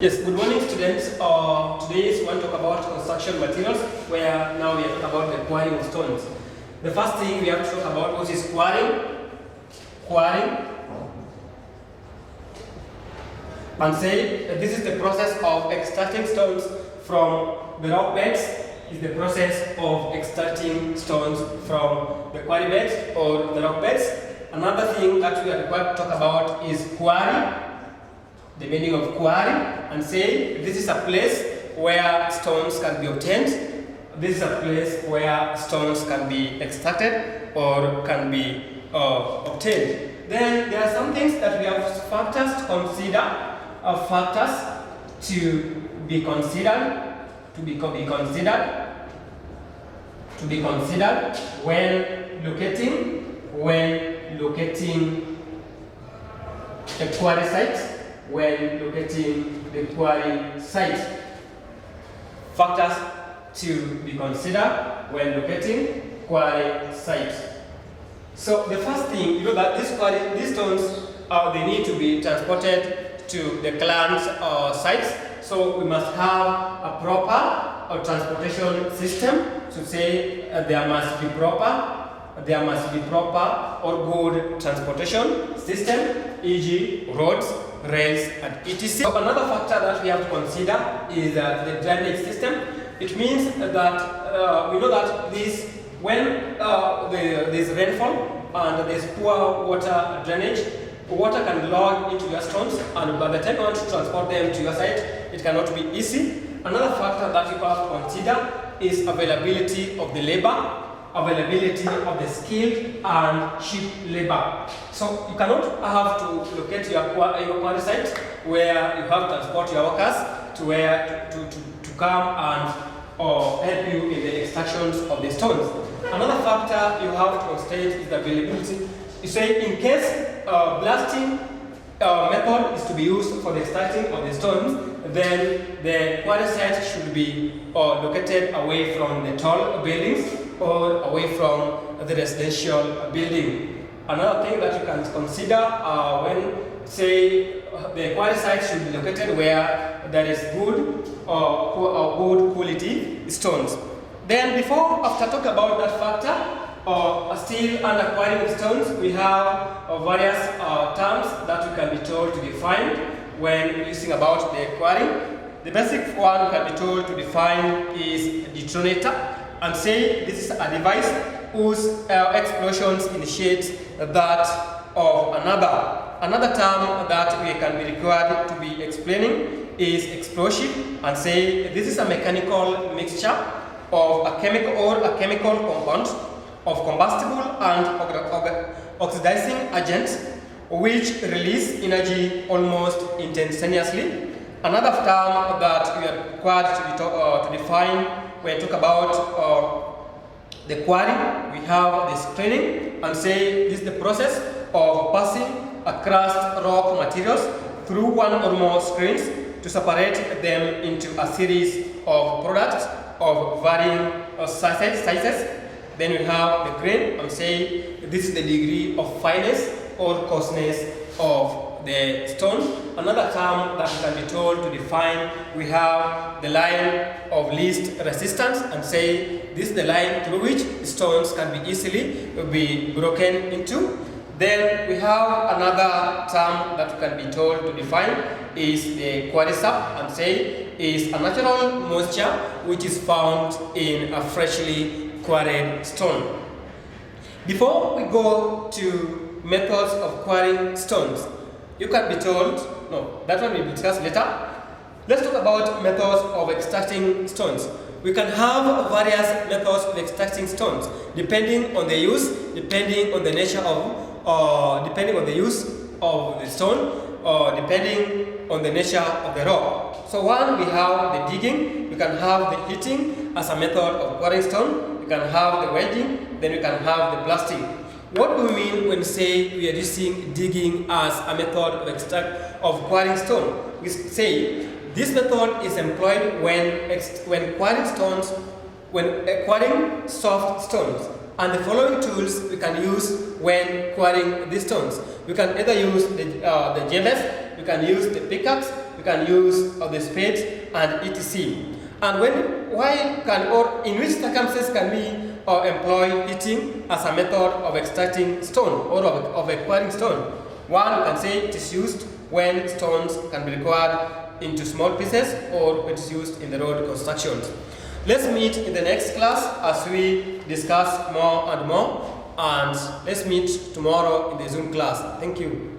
Yes, good morning students. Today we want to talk about construction materials, where now we are talking about the quarrying of stones. The first thing we have to talk about what is quarrying. And say that this is the process of extracting stones from the rock beds. Is the process of extracting stones from the quarry beds or the rock beds. Another thing that we are required to talk about is quarry. The meaning of quarry, and say this is a place where stones can be obtained. This is a place where stones can be extracted or can be obtained. Then there are some things that we have factors to consider, factors to be considered when locating a quarry site. When locating the quarry site. Factors to be considered when locating quarry site. So the first thing, you know that these stones, they need to be transported to the client's sites. So we must have a proper transportation system. So say there must be proper or good transportation system, e.g. roads, rails, and etc. So another factor that we have to consider is the drainage system. It means that we know that when there's rainfall and there's poor water drainage, water can log into your stones, and by the time you want to transport them to your site, it cannot be easy. Another factor that you have to consider is availability of the labor, availability of the skilled and cheap labor. So you cannot have to locate your quarry site where you have to transport your workers to come and help you in the extractions of the stones. Another factor you have to consider is the availability. You say in case blasting method is to be used for the extracting of the stones, then the quarry site should be located away from the tall buildings or away from the residential building. Another thing that you can consider when, say, the quarry site should be located where there is good good quality stones. Then after talking about that factor, still under quarrying of stones, we have various terms that we can be told to define when using about the quarry. The basic one we can be told to define is detonator, and say this is a device whose explosions initiate that of another. Another term that we can be required to be explaining is explosive, and say this is a mechanical mixture of a chemical compound of combustible and oxidizing agents which release energy almost instantaneously. Another term that we are required to define when we talk about the quarry, we have the screening, and say this is the process of passing across rock materials through one or more screens to separate them into a series of products of varying sizes. Then we have the grain, and say this is the degree of fineness or coarseness of the stone. Another term that can be told to define, we have the line of least resistance, and say this is the line through which stones can be easily be broken into. Then we have another term that can be told to define is the quarry sap, and say is a natural moisture which is found in a freshly quarried stone. Before we go to methods of quarrying stones, you can be told, no, that one we will discuss later. Let's talk about methods of extracting stones. We can have various methods of extracting stones depending on the use, depending on the nature of, depending on the use of the stone, or depending on the nature of the rock. So one, we have the digging, we can have the heating as a method of quarrying stone, we can have the wedging, then we can have the blasting. What do we mean when say we are using digging as a method of quarrying stone? We say this method is employed when quarrying soft stones, and the following tools we can use when quarrying these stones. We can either use the jemez, we can use the pickaxe, we can use the spade and etc. And in which circumstances can we employ heating as a method of extracting stone or of acquiring stone? One, we can say it is used when stones can be required into small pieces or it is used in the road constructions. Let's meet in the next class as we discuss more and more, and let's meet tomorrow in the Zoom class. Thank you.